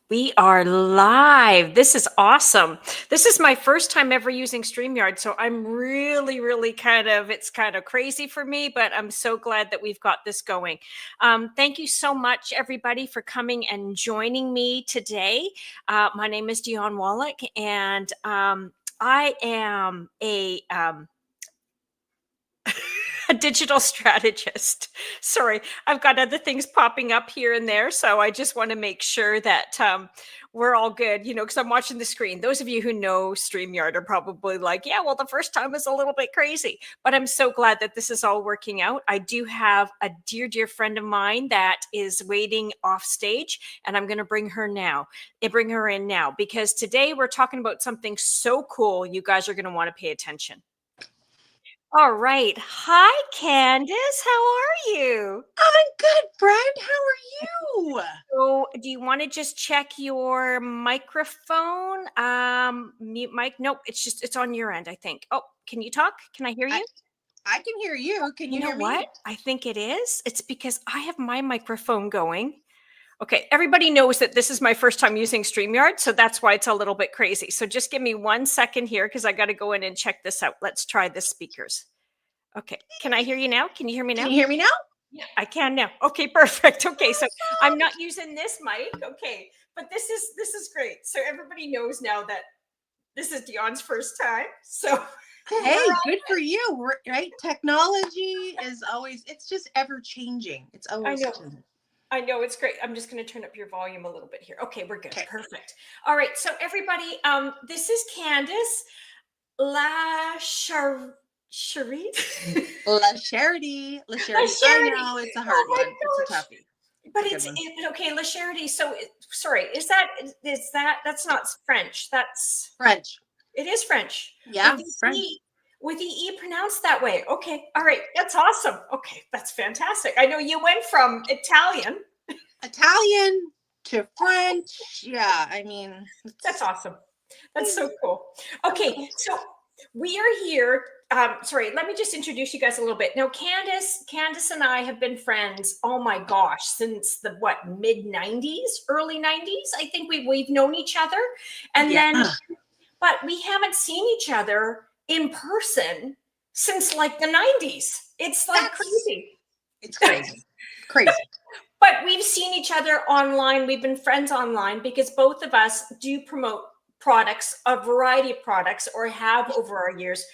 We are live. This is awesome. This is my first time ever using StreamYard, so I'm really it's kind of crazy for me, but I'm so glad that we've got this going. Thank you so much, everybody, for coming and joining me today. My name is Dionne Wallach, and I am a digital strategist. Sorry, I've got other things popping up here and there. So I just want to make sure that we're all good, because I'm watching the screen. Those of you who know StreamYard are probably like, yeah, well, the first time was a little bit crazy, but I'm so glad that this is all working out. I do have a dear friend of mine that is waiting off stage, and I'm going to bring her in now, because today we're talking about something so cool. You guys are going to want to pay attention. All right. Hi, Candice. How are you? I'm good, friend. How are you? So, do you want to just check your microphone? Mute mic. Nope, it's on your end, I think. Oh, can you talk? Can I hear I, you? I can hear you. Can You you know hear what? me? I think it is. It's because I have my microphone going. Okay, everybody knows that this is my first time using StreamYard, so that's why it's a little bit crazy. So just give me 1 second here because I got to go in and check this out. Let's try the speakers. Okay, can I hear you now? Can you hear me Can now? you hear me now? Yeah, I can now. Okay, perfect. Okay, so I'm Awesome. not using this mic. Okay, but this is great. So everybody knows now that this is Dion's first time. So we're Hey, all good for you. Right? Technology is it's just ever changing. It's I always know. changing. I know it's great. I'm just going to turn up your volume a little bit here. Okay, we're good. Okay. Perfect. All right. So everybody, this is Candice La Charite. La Charity. La La Charity. I Charity. know it's a Oh hard my one. It's a gosh. toughie. It's But a good one. okay, La Charity. So sorry, is that that's not French? That's French. it is French with Yeah, the French. e with the e pronounced that way. Okay, all right, that's awesome. Okay, that's fantastic. I know you went from Italian. Italian to French. Yeah, I mean, That's it's awesome. That's so cool. Okay, so we are here. Sorry, let me just introduce you guys a little bit. Now, Candice and I have been friends. Oh my gosh, since the mid '90s, early '90s. I think we've known each other, and yeah. then but we haven't seen each other in person since like the '90s. It's like That's crazy. it's crazy. Crazy. But we've seen each other online. We've been friends online because both of us do promote products, a variety of products, or have over our years.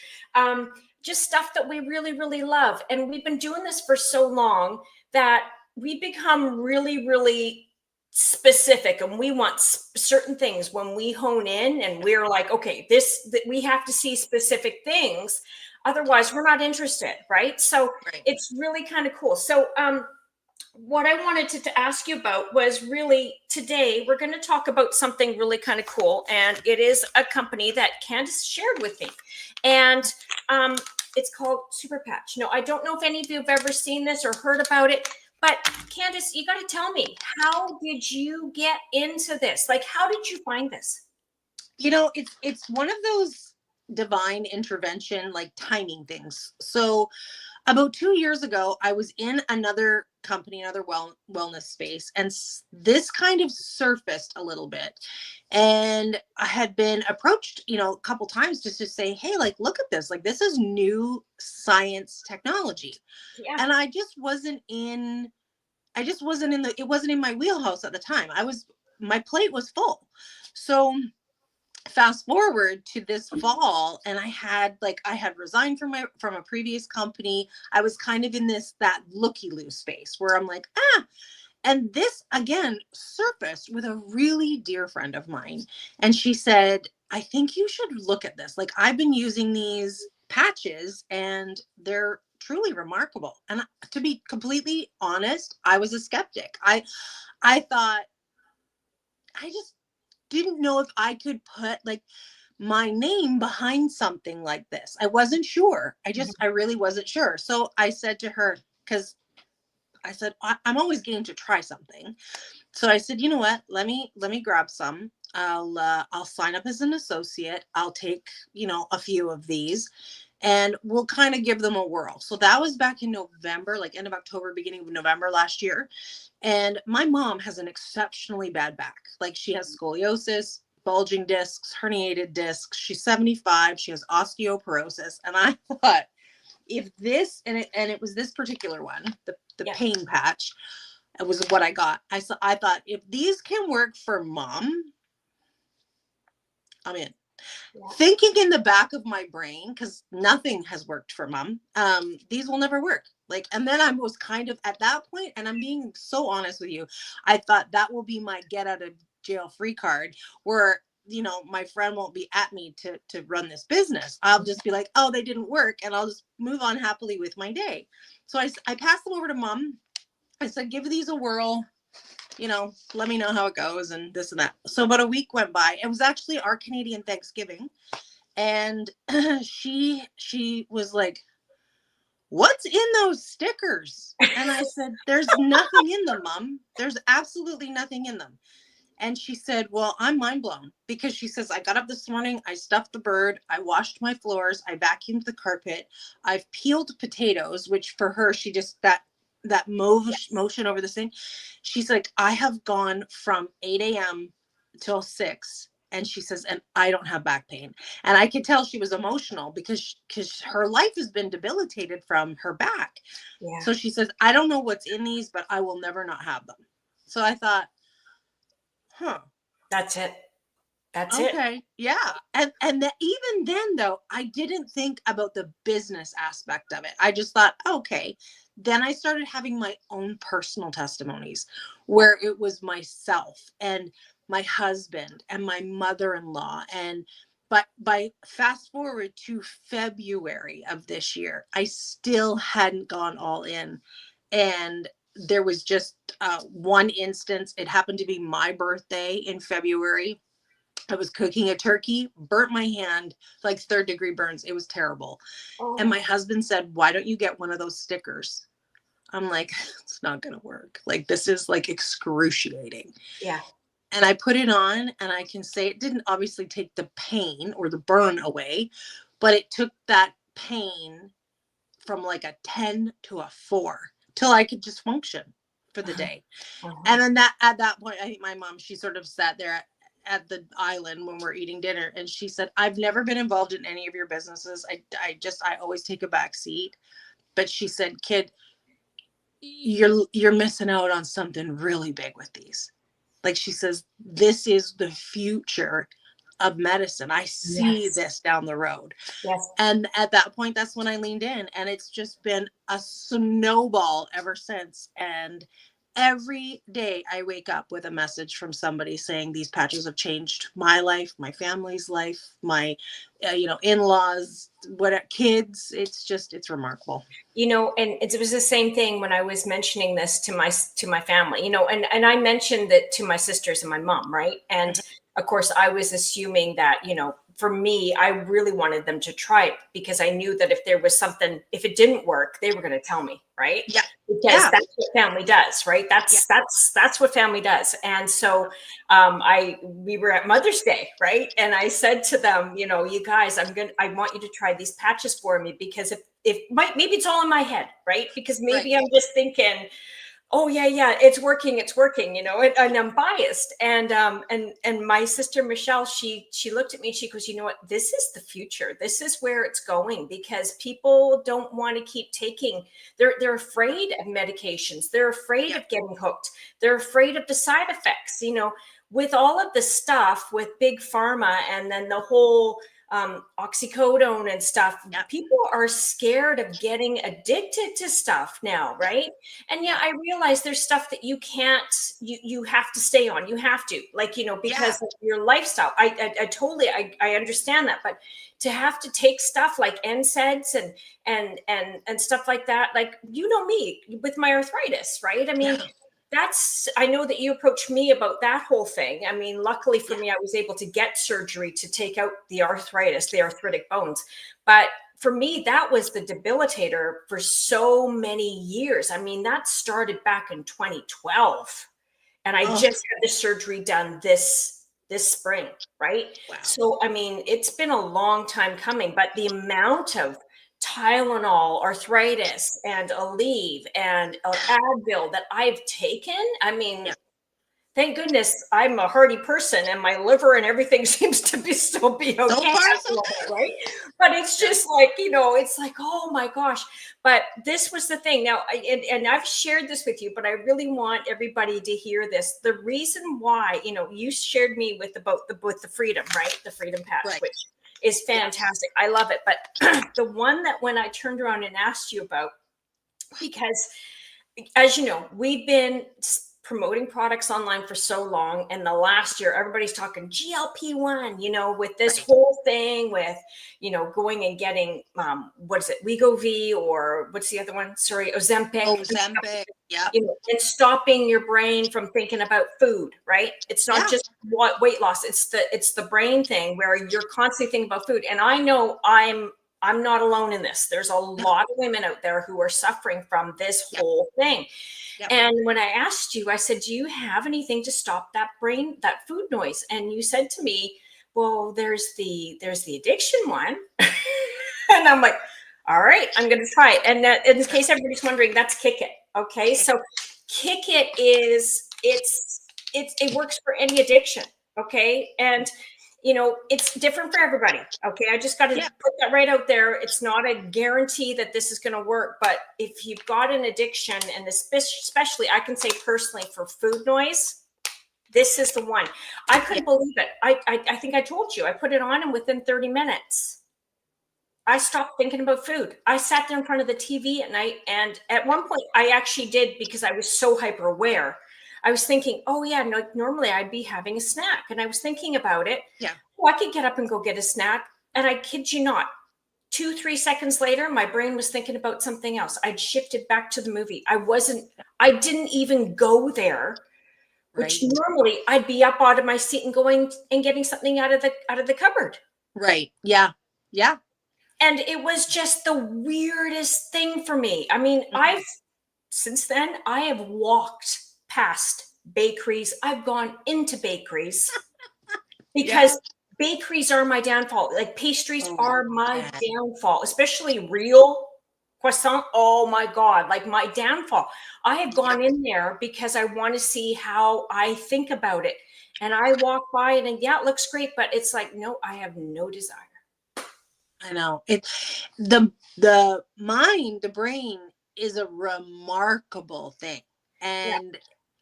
Just stuff that we really love. And we've been doing this for so long that we become really specific, and we want certain things when we hone in, and we're like, okay, we have to see specific things. Otherwise, we're not interested, right? So Right. it's really kind of cool. So what I wanted to ask you about was really today we're going to talk about something really kind of cool, and it is a company that Candice shared with me, and um, it's called Super Patch. Now, I don't know if any of you have ever seen this or heard about it, but Candice, you got to tell me, how did you get into this? Like, how did you find this? It's one of those divine intervention, like timing things. So about 2 years ago, I was in another company, another wellness space, and this kind of surfaced a little bit. And I had been approached, a couple times just to say, hey, like, look at this. Like, this is new science technology. Yeah. And it wasn't in my wheelhouse at the time. My plate was full. So fast forward to this fall, and I had resigned from a previous company. I was kind of in that looky-loo space where I'm like, and this again surfaced with a really dear friend of mine, and she said, I think you should look at this. Like, I've been using these patches and they're truly remarkable. And to be completely honest, I was a skeptic. I thought, I just didn't know if I could put like my name behind something like this. I wasn't sure. I really wasn't sure. So I said to her, because I said, I'm always game to try something. So I said, you know what? Let me grab some. I'll sign up as an associate. I'll take, a few of these. and we'll kind of give them a whirl. So that was back in November, like end of October, beginning of November last year. And my mom has an exceptionally bad back. Like she has scoliosis, bulging discs, herniated discs. She's 75. She has osteoporosis. And I thought, if this, and it was this particular one, the pain patch, it was what I got. I thought, if these can work for mom, I'm in. Yeah. Thinking in the back of my brain, because nothing has worked for mom, these will never work. Like, and then I was kind of at that point, and I'm being so honest with you, I thought that will be my get out of jail free card, where, you know, my friend won't be at me to run this business. I'll just be like, oh, they didn't work, and I'll just move on happily with my day. So I passed them over to mom. I said, give these a whirl, you know, let me know how it goes and this and that. So about a week went by. It was actually our Canadian Thanksgiving. And she was like, what's in those stickers? And I said, there's nothing in them, Mom. There's absolutely nothing in them. And she said, well, I'm mind blown, because she says, I got up this morning, I stuffed the bird, I washed my floors, I vacuumed the carpet, I've peeled potatoes, which for her, she just, that motion over the thing. She's like, I have gone from 8 a.m. till 6. And she says, and I don't have back pain. And I could tell she was emotional because her life has been debilitated from her back. Yeah. So she says, I don't know what's in these, but I will never not have them. So I thought, that's it. That's okay. it. Okay. Yeah. And that even then though, I didn't think about the business aspect of it. I just thought, okay. Then I started having my own personal testimonies where it was myself and my husband and my mother-in-law. And but by fast forward to February of this year, I still hadn't gone all in. And there was just one instance. It happened to be my birthday in February. I was cooking a turkey, burnt my hand, like 3rd-degree burns. It was terrible. Oh. And my husband said, why don't you get one of those stickers? I'm like, it's not going to work. Like, this is like excruciating. Yeah. And I put it on, and I can say it didn't obviously take the pain or the burn away, but it took that pain from like a 10 to a 4 till I could just function for the day. And then at that point, I think my mom, she sort of sat there at the island when we're eating dinner, and she said, I've never been involved in any of your businesses. I always take a back seat. But she said, kid, you're missing out on something really big with these. Like, she says, this is the future of medicine. I see this down the road. Yes. And at that point, that's when I leaned in, and it's just been a snowball ever since. And every day I wake up with a message from somebody saying these patches have changed my life, my family's life, my, in-laws, kids. It's remarkable. You know, and it was the same thing when I was mentioning this to my family, and I mentioned it to my sisters and my mom, right? And of course, I was assuming that, for me, I really wanted them to try it because I knew that if there was something, if it didn't work, they were going to tell me, right? Yeah. Because that's what family does, right? That's what family does. And so we were at Mother's Day, right? And I said to them, you guys, I want you to try these patches for me, because maybe it's all in my head, right? Because maybe I'm just thinking, oh yeah, it's working, and I'm biased. And my sister Michelle, she looked at me and she goes, you know what, this is the future. This is where it's going, because people don't want to keep taking, they're afraid of medications. They're afraid of getting hooked. They're afraid of the side effects, with all of the stuff with big pharma, and then the whole oxycodone and stuff. People are scared of getting addicted to stuff now, right? And I realize there's stuff that you can't, you have to stay on. You have to, because of your lifestyle. I totally understand that, but to have to take stuff like NSAIDs and stuff like that, like, me with my arthritis, right? I mean, I know that you approached me about that whole thing. I mean, luckily for me, I was able to get surgery to take out the arthritis, the arthritic bones. But for me, that was the debilitator for so many years. I mean, that started back in 2012. And I just had the surgery done this spring, right? Wow. So, I mean, it's been a long time coming, but the amount of Tylenol, arthritis, and Aleve, and Advil that I've taken. I mean, Yeah. thank goodness I'm a hardy person and my liver and everything seems to be still be So okay far, after so all that, good. right? But it's just like, it's like, oh my gosh. But this was the thing. Now, and I've shared this with you, but I really want everybody to hear this. The reason why, you shared me with the freedom, right? The freedom patch, Right. which is Yeah. fantastic. I love it. But the one that when I turned around and asked you about, because as you know, we've been promoting products online for so long, and the last year everybody's talking GLP-1, with this Right. whole thing with, going and getting what is it, Wegovy, or what's the other one, sorry, Ozempic. Ozempic. Yeah. And stopping your brain from thinking about food, right? It's not Yeah. just weight loss, it's the brain thing where you're constantly thinking about food. And I know I'm not alone in this. There's a lot of women out there who are suffering from this Yeah. whole thing. Yeah. And when I asked you, I said, do you have anything to stop that food noise? And you said to me, well, there's the addiction one. And I'm like, all right, I'm going to try it. And in case everybody's wondering, that's Kick It. Okay. So Kick It it works for any addiction. Okay. And it's different for everybody. Okay. I just got to put that right out there. It's not a guarantee that this is going to work, but if you've got an addiction, and especially I can say personally for food noise, this is the one. I couldn't believe it. I think I told you, I put it on and within 30 minutes, I stopped thinking about food. I sat there in front of the TV at night. And at one point I actually did, because I was so hyper aware. I was thinking, oh yeah, no, normally I'd be having a snack. And I was thinking about it. Yeah. Oh, I could get up and go get a snack. And I kid you not, 2-3 seconds later, my brain was thinking about something else. I'd shifted back to the movie. I didn't even go there, which normally I'd be up out of my seat and going and getting something out of the cupboard. Right. Yeah. Yeah. And it was just the weirdest thing for me. I mean, since then, I have walked past bakeries. I've gone into bakeries because bakeries are my downfall. Like pastries are my downfall, especially real croissant. Oh my God, like my downfall. I have gone in there because I want to see how I think about it. And I walk by it and it looks great, but it's like, no, I have no desire. I know the mind, the brain is a remarkable thing. And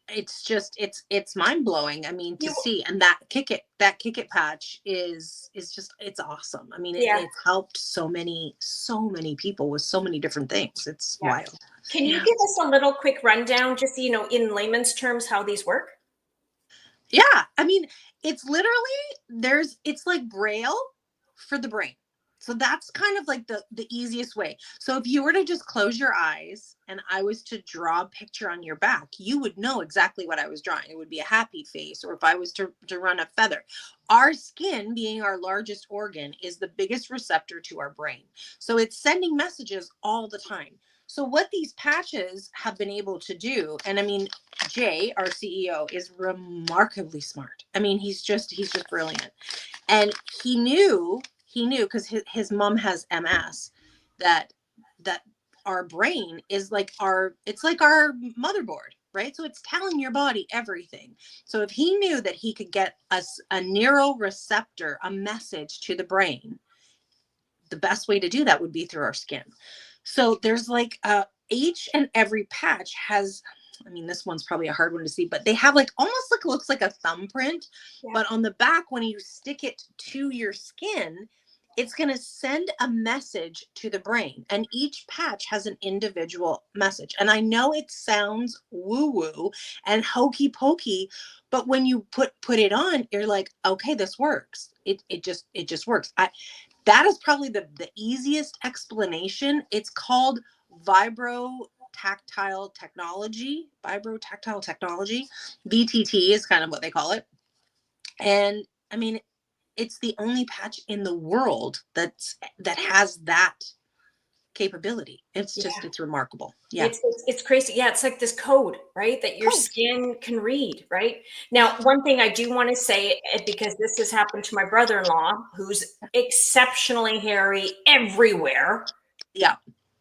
it's just, it's mind blowing. I mean, to see, and that Kick It patch is just, it's awesome. I mean, it's helped so many people with so many different things. It's wild. Can you give us a little quick rundown, just, in layman's terms, how these work? Yeah. I mean, it's literally, it's like Braille for the brain. So that's kind of like the easiest way. So if you were to just close your eyes and I was to draw a picture on your back, you would know exactly what I was drawing. It would be a happy face, or if I was to run a feather. Our skin, being our largest organ, is the biggest receptor to our brain. So it's sending messages all the time. So what these patches have been able to do, and I mean, Jay, our CEO, is remarkably smart. I mean, he's just brilliant. And he knew because his mom has MS, that our brain is like it's like our motherboard, right? So it's telling your body everything. So if he knew that he could get us a neuroreceptor, a message to the brain, the best way to do that would be through our skin. So there's like each and every patch has, I mean, this one's probably a hard one to see, but they have like almost like, looks like a thumbprint, but on the back, when you stick it to your skin, it's going to send a message to the brain, and each patch has an individual message. And I know it sounds woo-woo and hokey pokey, but when you put it on, you're like, okay, this works. It just works. That is probably the easiest explanation. It's called vibro-tactile technology. VTT is kind of what they call it. And I mean, it's the only patch in the world that has that capability. It's just, it's remarkable. Yeah. It's crazy. Yeah. It's like this code, right? That your skin can read, right? Now, one thing I do want to say, because this has happened to my brother-in-law, who's exceptionally hairy everywhere. Yeah.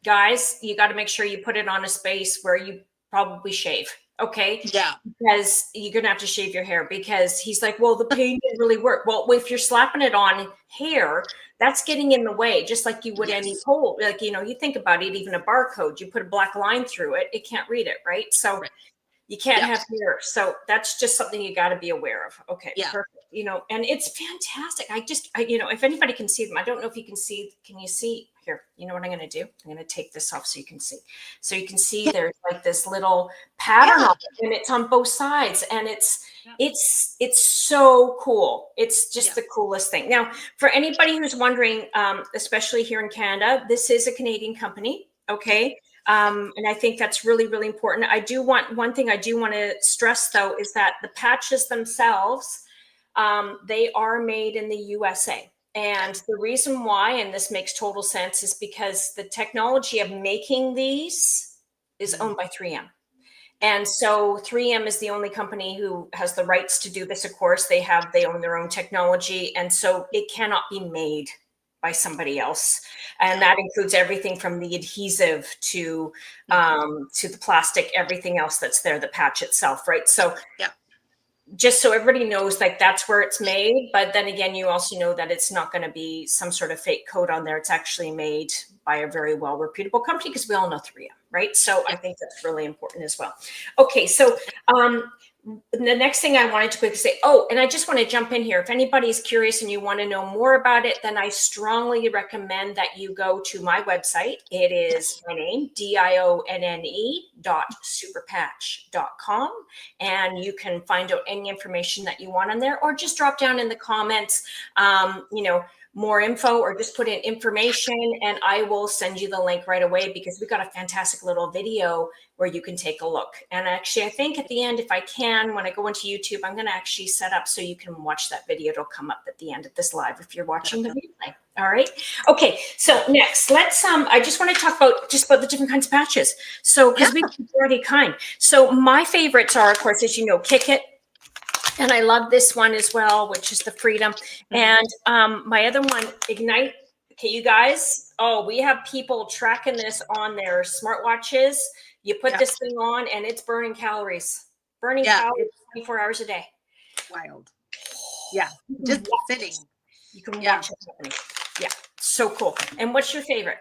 Guys, you got to make sure you put it on a space where you probably shave. Okay. Yeah. Because you're going to have to shave your hair, because he's like, well, the pain didn't really work. Well, if you're slapping it on hair, that's getting in the way, just like you would any Yes. pole. Like, you think about it, even a barcode, you put a black line through it, it can't read it, right? So Right. you can't Yeah. have hair. So that's just something you got to be aware of. Okay, Yeah. perfect. And it's fantastic. If anybody can see them, I don't know if you can see. Can you see here? You know what I'm going to do? I'm going to take this off so you can see. So you can see there's like this little pattern Yeah. on it, and it's on both sides, and Yeah. it's so cool. It's just Yeah. the coolest thing. Now, for anybody who's wondering, especially here in Canada, this is a Canadian company. Okay. And I think that's really, really important. One thing I do want to stress though, is that the patches themselves, they are made in the USA. And the reason why, and this makes total sense, is because the technology of making these is owned by 3M. And so 3M is the only company who has the rights to do this. Of course, they own their own technology. And so it cannot be made by somebody else. And that includes everything from the adhesive to the plastic, everything else that's there, the patch itself, right? So Yeah. just so everybody knows, like, that's where it's made. But then again, you also know that it's not going to be some sort of fake code on there. It's actually made by a very well reputable company, because we all know 3M, right? So I think that's really important as well. Okay, so the next thing I wanted to quickly say, and I just want to jump in here. If anybody's curious and you want to know more about it, then I strongly recommend that you go to my website. It is my name, DIONNE.superpatch.com. And you can find out any information that you want on there, or just drop down in the comments, more info, or just put in information, and I will send you the link right away, because we got a fantastic little video where you can take a look. And actually, I think at the end, if I can, when I go into YouTube, I'm going to actually set up so you can watch that video. It'll come up at the end of this live if you're watching the replay. All right. Okay. So next, I just want to talk about the different kinds of patches. So, because we've already kind. So my favorites are, of course, as you know, Kick It. And I love this one as well, which is the Freedom. And my other one, Ignite. Okay, you guys. Oh, we have people tracking this on their smartwatches. You put this thing on, and it's burning calories. Calories 24 hours a day. Wild. Yeah. Just sitting. You can watch it happening. Yeah. So cool. And what's your favorite?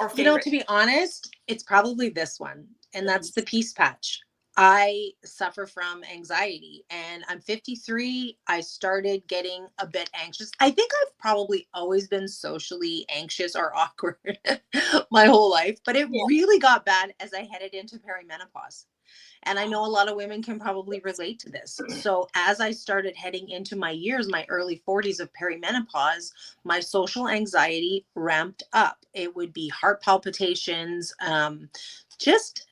Or favorite? To be honest, it's probably this one, and that's the Peace Patch. I suffer from anxiety, and I'm 53. I started getting a bit anxious. I think I've probably always been socially anxious or awkward my whole life, but it really got bad as I headed into perimenopause. And I know a lot of women can probably relate to this. So as I started heading into my early 40s of perimenopause, my social anxiety ramped up. It would be heart palpitations, just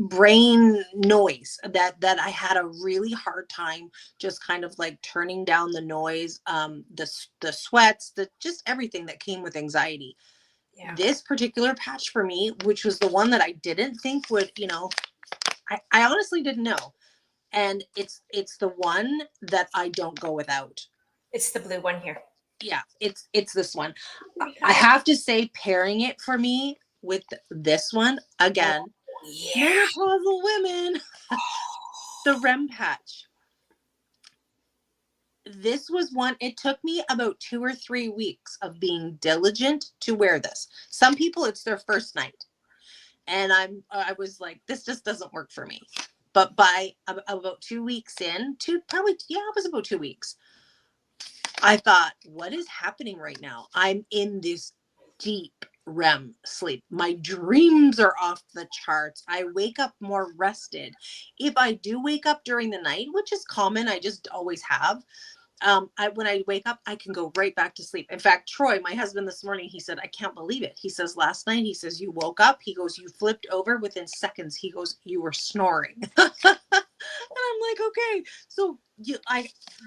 brain noise that I had a really hard time just kind of like turning down the noise, the sweats, just everything that came with anxiety. This particular patch for me, which was the one that I didn't think would, I honestly didn't know. And it's the one that I don't go without. It's the blue one here. Yeah, it's this one. I have to say, pairing it for me with this one again, menopausal women, the REM patch. This was one, it took me about 2 or 3 weeks of being diligent to wear this. Some people, it's their first night. And I was like, this just doesn't work for me. But by about 2 weeks in, it was about 2 weeks. I thought, what is happening right now? I'm in this deep REM sleep. My dreams are off the charts. I wake up more rested. If I do wake up during the night, which is common, I just always have. When I wake up, I can go right back to sleep. In fact, Troy, my husband, this morning, he said, I can't believe it. He says, last night, he says, you woke up. He goes, you flipped over within seconds. He goes, you were snoring. And I'm like, okay. So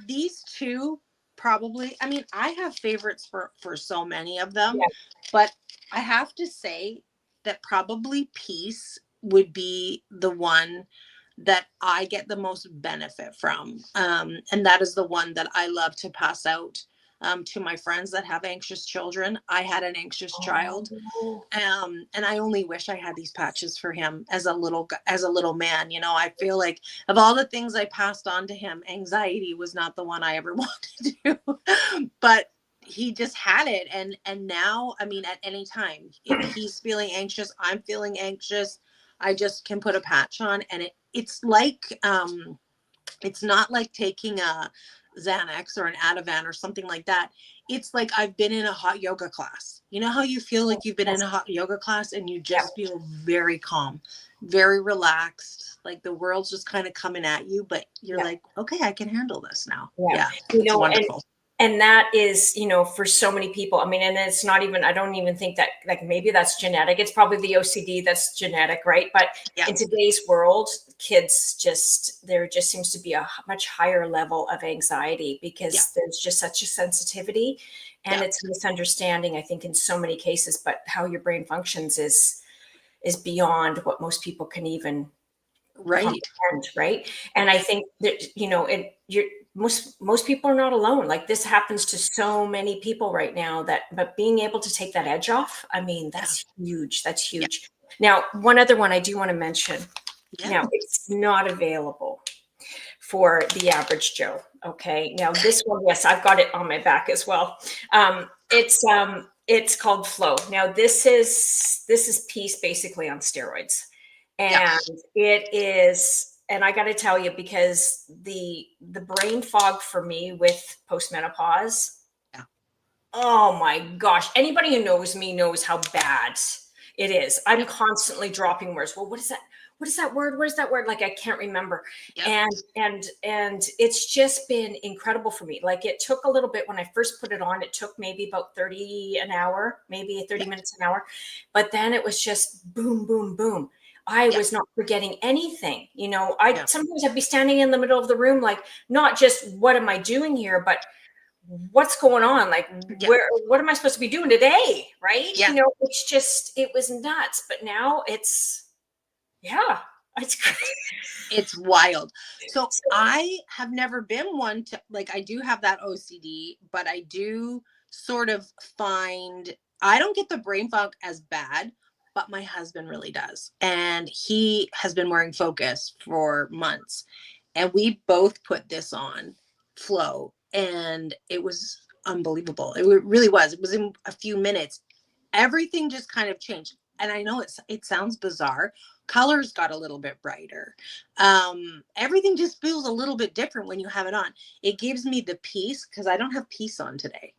these two probably, I mean, I have favorites for so many of them, but I have to say that probably Peace would be the one that I get the most benefit from. And that is the one that I love to pass out to my friends that have anxious children. I had an anxious child. Oh, And I only wish I had these patches for him as a little man. I feel like of all the things I passed on to him, anxiety was not the one I ever wanted to. But he just had it, and now, I mean, at any time, if he's feeling anxious, I'm feeling anxious, I just can put a patch on, and it's like it's not like taking a Xanax or an Ativan or something like that. It's like I've been in a hot yoga class. You know how you feel like you've been in yes. a hot yoga class and you Yeah. just feel very calm, very relaxed, like the world's just kind of coming at you, but you're Yeah. like, okay, I can handle this now. Yeah. Yeah, You it's know, wonderful. and that is, for so many people, I mean, and it's not even, I don't even think that, like, maybe that's genetic. It's probably the OCD that's genetic, right? But Yeah, in today's world, kids there just seems to be a much higher level of anxiety yeah, because there's just such a sensitivity, and yeah, it's misunderstanding, I think, in so many cases. But how your brain functions is beyond what most people can even right. comprehend, right? And I think that, most people are not alone. Like, this happens to so many people right now, but being able to take that edge off, I mean, Yeah, that's huge. That's yeah, huge. Now, one other one I do want to mention. yeah, Now, it's not available for the average Joe. Okay. Now, this one, yes, I've got it on my back as well. It's called Flow. Now, this is peace basically on steroids, yeah, and it is. And I got to tell you, because the brain fog for me with postmenopause, yeah, oh my gosh, anybody who knows me knows how bad it is. I'm yeah, constantly dropping words. Well, what is that? What is that word? What is that word? Like, I can't remember. yeah, And it's just been incredible for me. Like, it took a little bit when I first put it on. It took maybe about 30 an hour, maybe 30 yeah, minutes an hour. But then it was just boom, boom, boom. I yeah, was not forgetting anything. I yeah, sometimes I'd be standing in the middle of the room, like, not just what am I doing here, but what's going on? Like, yeah, what am I supposed to be doing today? Right? yeah. It was nuts. But now yeah, it's It's wild. So so, I have never been one to, like, I do have that OCD, but I do sort of find I don't get the brain fog as bad, but my husband really does. And he has been wearing Focus for months. And we both put this on, Flow, and it was unbelievable. Really was. It was in a few minutes. Everything just kind of changed. And I know it sounds bizarre. Colors got a little bit brighter. Everything just feels a little bit different when you have it on. It gives me the peace because I don't have peace on today.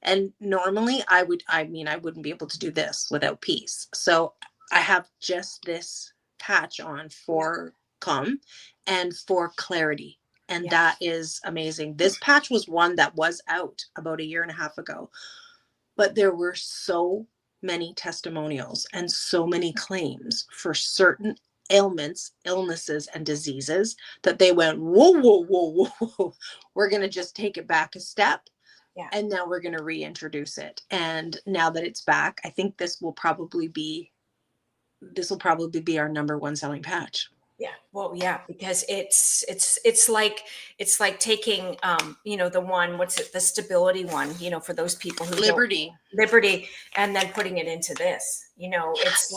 And normally I wouldn't be able to do this without peace. So I have just this patch on yeah, for calm and for clarity. And yeah, that is amazing. This patch was one that was out about a year and a half ago, but there were so many testimonials and so many claims for certain ailments, illnesses, and diseases that they went, whoa, whoa, whoa, whoa, whoa. We're going to just take it back a step. yeah. And now we're going to reintroduce it. And now that it's back, I think this will probably be our number one selling patch. Yeah, well, yeah, because it's like taking, the one, what's it, the stability one, for those people who don't, Liberty. Liberty, and then putting it into this. Yes.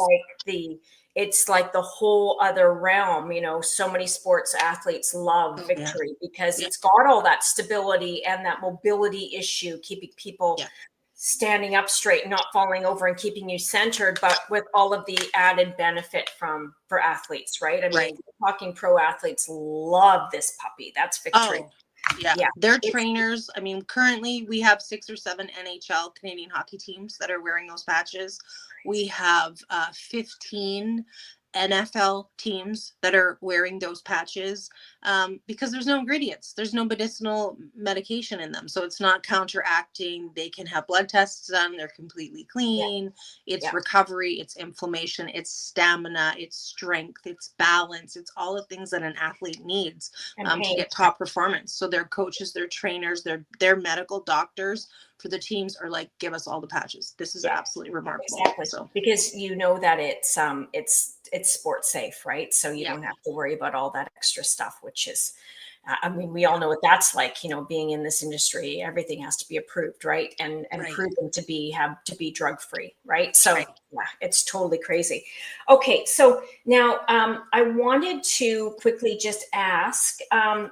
It's like the whole other realm. So many sports athletes love Oh, yeah. Victory because Yeah. it's got all that stability and that mobility issue, keeping people Yeah. standing up straight, not falling over, and keeping you centered, but with all of the added benefit for athletes, right? I Right. mean, talking pro athletes love this puppy. That's Victory. Oh, yeah. Yeah. They're It's trainers. I mean, currently we have 6 or 7 NHL Canadian hockey teams that are wearing those patches. We have 15 NFL teams that are wearing those patches because there's no ingredients. There's no medicinal medication in them. So it's not counteracting. They can have blood tests done. They're completely yeah, clean. It's yeah, recovery, it's inflammation, it's stamina, it's strength, it's balance. It's all the things that an athlete needs and to pain. get top performance. So their coaches, their trainers, their medical doctors for the teams are like, give us all the patches. This is Yeah, absolutely remarkable. exactly. So Because that it's sports safe, right? So you yeah, don't have to worry about all that extra stuff, which is I mean, we all know what that's like, being in this industry. Everything has to be approved, right? And Right. proven to be drug free, right? So Right. yeah, it's totally crazy. Okay, so now I wanted to quickly just ask,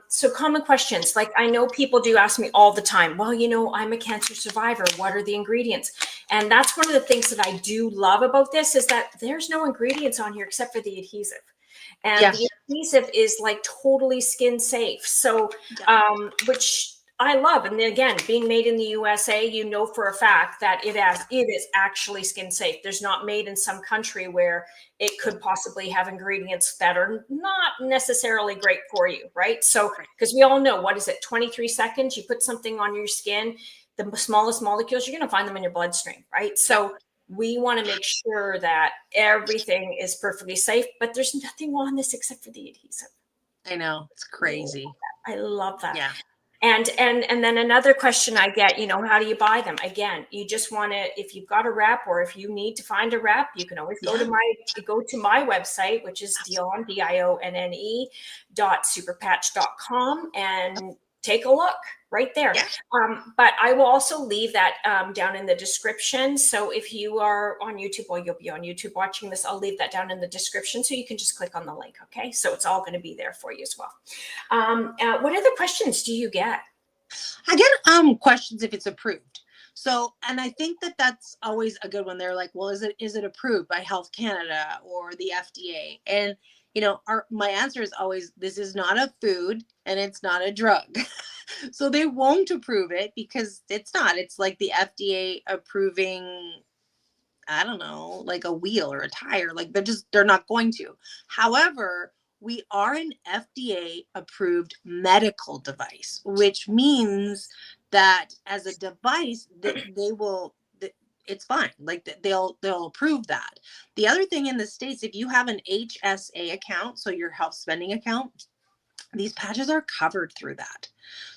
so common questions. Like, I know people do ask me all the time, well, I'm a cancer survivor. What are the ingredients? And that's one of the things that I do love about this, is that there's no ingredients on here except for the adhesive. And Yeah. the adhesive is like totally skin safe. So, which I love. And again, being made in the USA, for a fact that it is actually skin safe. There's not made in some country where it could possibly have ingredients that are not necessarily great for you, right? So, because we all know, what is it, 23 seconds, you put something on your skin, the smallest molecules, you're going to find them in your bloodstream, right? So we want to make sure that everything is perfectly safe, but there's nothing on this except for the adhesive. I know, it's crazy. I love that. Yeah. And then another question I get, how do you buy them? Again, you just want to, if you've got a rep, or if you need to find a rep, you can always go to my website, which is Dionne.superpatch.com, and take a look right there. Yeah. But I will also leave that down in the description. So if you are on YouTube, or you'll be on YouTube watching this, I'll leave that down in the description, so you can just click on the link. Okay, so it's all going to be there for you as well. What other questions do you get? I get questions if it's approved. So, and I think that that's always a good one. They're like, well, is it approved by Health Canada or the FDA? And my answer is always, this is not a food and it's not a drug. So they won't approve it because it's not. It's like the FDA approving, I don't know, like a wheel or a tire. Like, they're not going to. However, we are an FDA approved medical device, which means that as a device that it's fine. Like, they'll approve that. The other thing in the States, if you have an HSA account, so your health spending account, these patches are covered through that.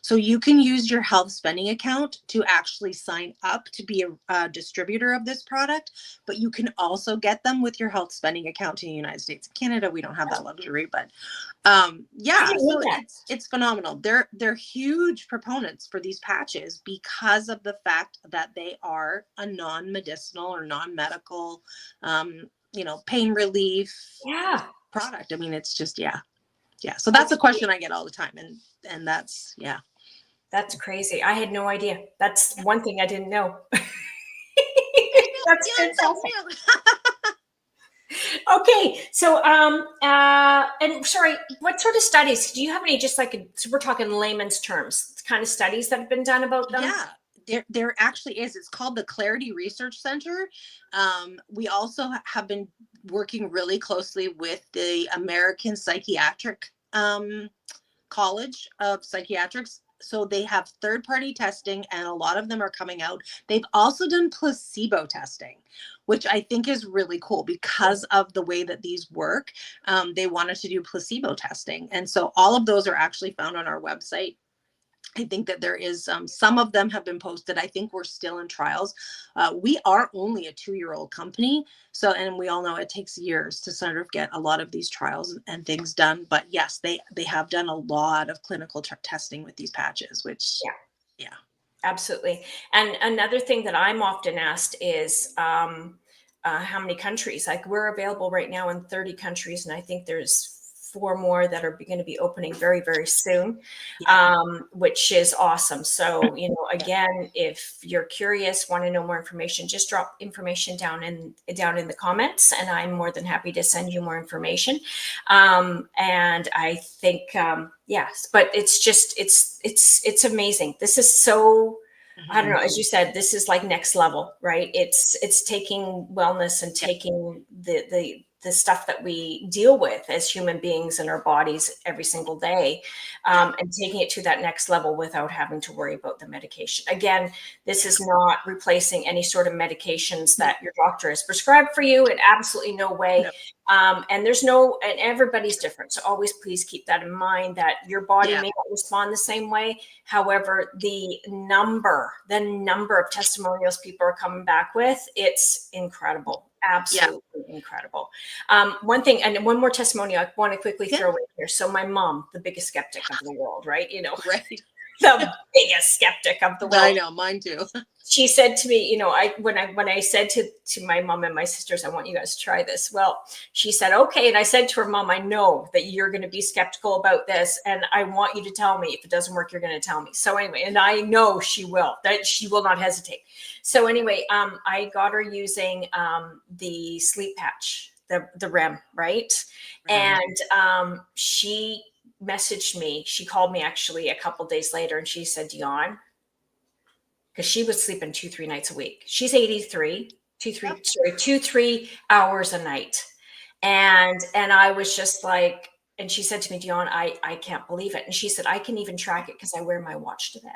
So you can use your health spending account to actually sign up to be a distributor of this product, but you can also get them with your health spending account in the United States. Canada, we don't have that luxury, but so it's phenomenal. They're huge proponents for these patches because of the fact that they are a non-medicinal or non-medical, pain relief product. I mean, it's just, so that's a question I get all the time. And that's, That's crazy. I had no idea. That's one thing I didn't know. That's fantastic. Okay. So, and sorry, what sort of studies, do you have any, just like, so we're talking layman's terms, kind of studies that have been done about them? Yeah. There actually is. It's called the Clarity Research Center. We also have been working really closely with the American Psychiatric College of Psychiatrics. So they have third-party testing, and a lot of them are coming out. They've also done placebo testing, which I think is really cool because of the way that these work. They wanted to do placebo testing. And so all of those are actually found on our website. I think that there is some of them have been posted. I think we're still in trials. We are only a 2-year-old company. So, and we all know it takes years to sort of get a lot of these trials and things done. But yes, they have done a lot of clinical testing with these patches, which, yeah. Absolutely. And another thing that I'm often asked is how many countries. Like, we're available right now in 30 countries, and I think there's 4 more that are going to be opening very, very soon, which is awesome. So, again, if you're curious, want to know more information, just drop information down in the comments, and I'm more than happy to send you more information. And I think, yes, but it's just, it's amazing. This is so, I don't know, as you said, this is like next level, right? It's taking wellness and taking the stuff that we deal with as human beings in our bodies every single day, and taking it to that next level without having to worry about the medication. Again, this is not replacing any sort of medications that your doctor has prescribed for you, in absolutely no way. No. And and everybody's different. So always please keep that in mind, that your body may not respond the same way. However, the number of testimonials people are coming back with, it's incredible. Absolutely incredible. One thing, and one more testimony I want to quickly throw in here. So my mom, the biggest skeptic of the world, right? You know, Right. the biggest skeptic of the world. I know, mine too. She said to me, you know, when I said to my mom and my sisters, I want you guys to try this. Well, she said, okay. And I said to her, Mom, I know that you're going to be skeptical about this, and I want you to tell me if it doesn't work, you're going to tell me. So anyway, and I know she will, that she will not hesitate. So anyway, I got her using the sleep patch, the REM, right? And she messaged me. She called me actually a couple days later, and she said, Dion, because she was sleeping 2-3 nights a week. She's 83, 2-3 hours a night. And I was just like, and she said to me, Dion, I can't believe it. And she said, I can even track it because I wear my watch to bed.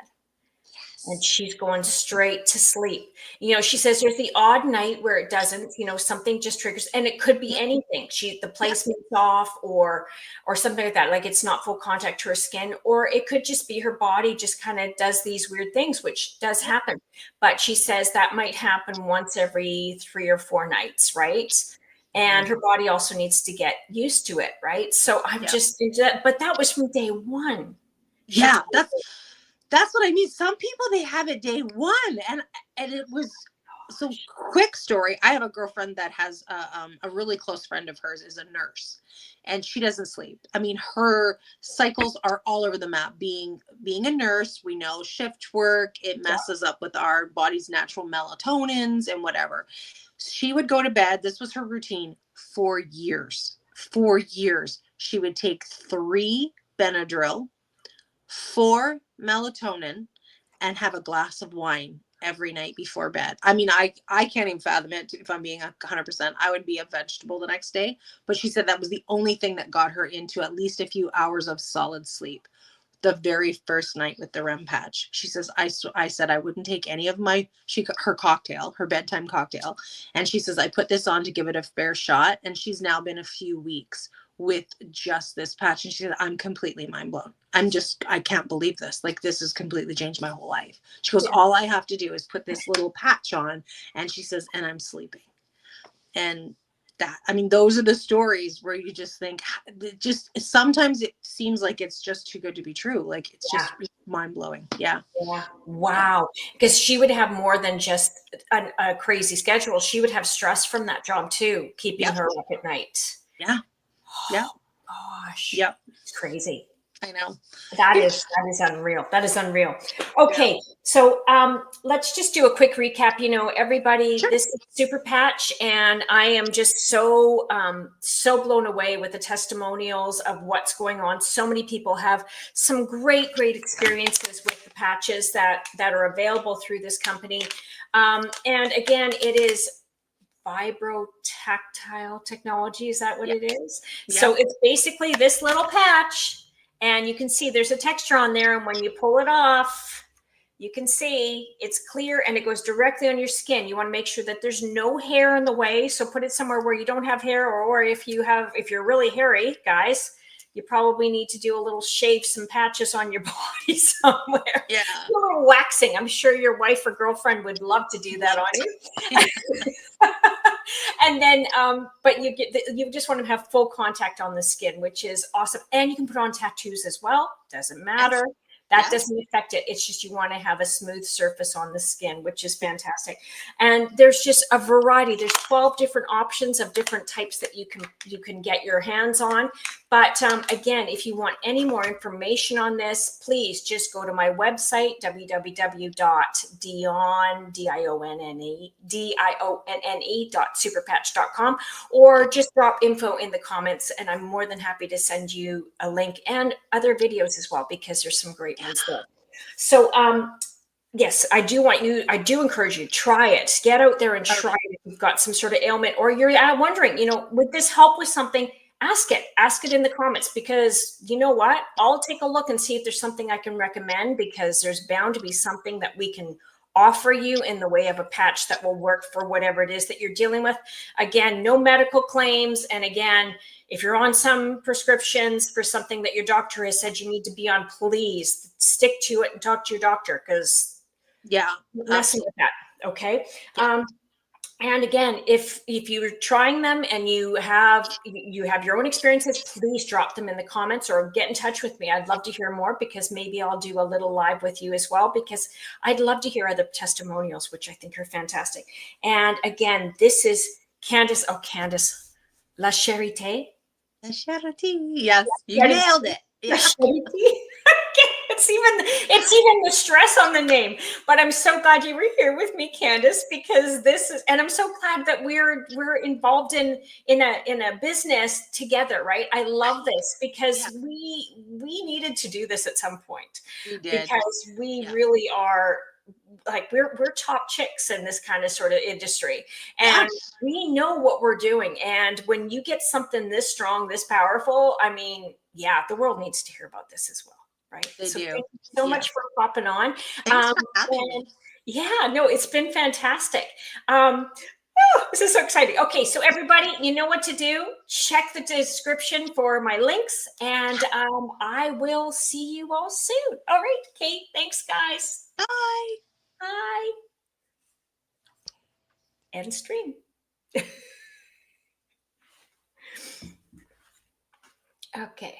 And she's going straight to sleep. You know, she says there's the odd night where it doesn't, you know, something just triggers, and it could be anything. The placement's off or something like that. Like it's not full contact to her skin, or it could just be her body just kind of does these weird things, which does happen. But she says that might happen once every 3 or 4 nights, right? And her body also needs to get used to it, right? So I'm just, but that was from day one. Yeah, that's what I mean. Some people, they have it day one, and it was so. Quick story. I have a girlfriend that has a really close friend of hers is a nurse, and she doesn't sleep. I mean, her cycles are all over the map. Being a nurse, we know shift work, it messes up with our body's natural melatonins and whatever. She would go to bed. This was her routine for years. For years, she would take 3 Benadryl, 4 melatonin, and have a glass of wine every night before bed. I mean, I can't even fathom it. If I'm being 100%, I would be a vegetable the next day. But she said that was the only thing that got her into at least a few hours of solid sleep. The very first night with the REM patch, she says, I said I wouldn't take any of her cocktail, her bedtime cocktail. And she says, I put this on to give it a fair shot. And she's now been a few weeks with just this patch. And she said, I'm completely mind blown. I can't believe this. Like, this has completely changed my whole life. She goes, all I have to do is put this little patch on. And she says, and I'm sleeping. And that, I mean, those are the stories where you just think, sometimes it seems like it's just too good to be true. Like, it's just mind blowing. Yeah. Wow. Because she would have more than just a crazy schedule. She would have stress from that job too, keeping her up at night. Yeah. Yeah. Gosh. Yep. It's crazy. I know. That is unreal. That is unreal. Okay. So let's just do a quick recap. You know, everybody, this is Super Patch, and I am just so blown away with the testimonials of what's going on. So many people have some great experiences with the patches that are available through this company. And again, it is vibrotactile technology. Is that what it is? So it's basically this little patch, and you can see there's a texture on there. And when you pull it off, you can see it's clear and it goes directly on your skin. You want to make sure that there's no hair in the way. So put it somewhere where you don't have hair, or if you're really hairy, guys, you probably need to do a little shave, some patches on your body somewhere. Yeah. A little waxing. I'm sure your wife or girlfriend would love to do that on you. And then, but you just want to have full contact on the skin, which is awesome. And you can put on tattoos as well. Doesn't matter. That doesn't affect it. It's just you want to have a smooth surface on the skin, which is fantastic. And there's just a variety. There's 12 different options of different types that you can get your hands on. But again, if you want any more information on this, please just go to my website, www.dionne.superpatch.com, or just drop info in the comments, and I'm more than happy to send you a link and other videos as well, because there's some great ones there. So yes, I do encourage you, try it. Get out there and try it. If you've got some sort of ailment, or you're wondering, you know, would this help with something? Ask it in the comments, because you know what? I'll take a look and see if there's something I can recommend, because there's bound to be something that we can offer you in the way of a patch that will work for whatever it is that you're dealing with. Again, no medical claims. And again, if you're on some prescriptions for something that your doctor has said you need to be on, please stick to it and talk to your doctor, because messing with that. Okay. And again, if you're trying them and you have your own experiences, please drop them in the comments or get in touch with me. I'd love to hear more, because maybe I'll do a little live with you as well, because I'd love to hear other testimonials, which I think are fantastic. And again, this is Candice. Oh, Candice, La Charité. La charity. Yes, you Charité. nailed it. La Yeah. Charité. It's even the stress on the name. But I'm so glad you were here with me, Candice, because this is, and I'm so glad that we're involved in a business together, right? I love this, Yeah, because we needed to do this at some point, we did. because we Yeah. really are, like, we're top chicks in this kind of sort of industry, Yeah. and we know what we're doing. And when you get something this strong, this powerful, I mean, yeah, the world needs to hear about this as well, right? They So do. thank you so Yeah. much for popping on. Thanks for having me. And yeah, no, it's been fantastic. This is so exciting. Okay, so everybody, you know what to do. Check the description for my links, and I will see you all soon. All right, Kate. Thanks, guys. Bye. Bye. End stream. Okay.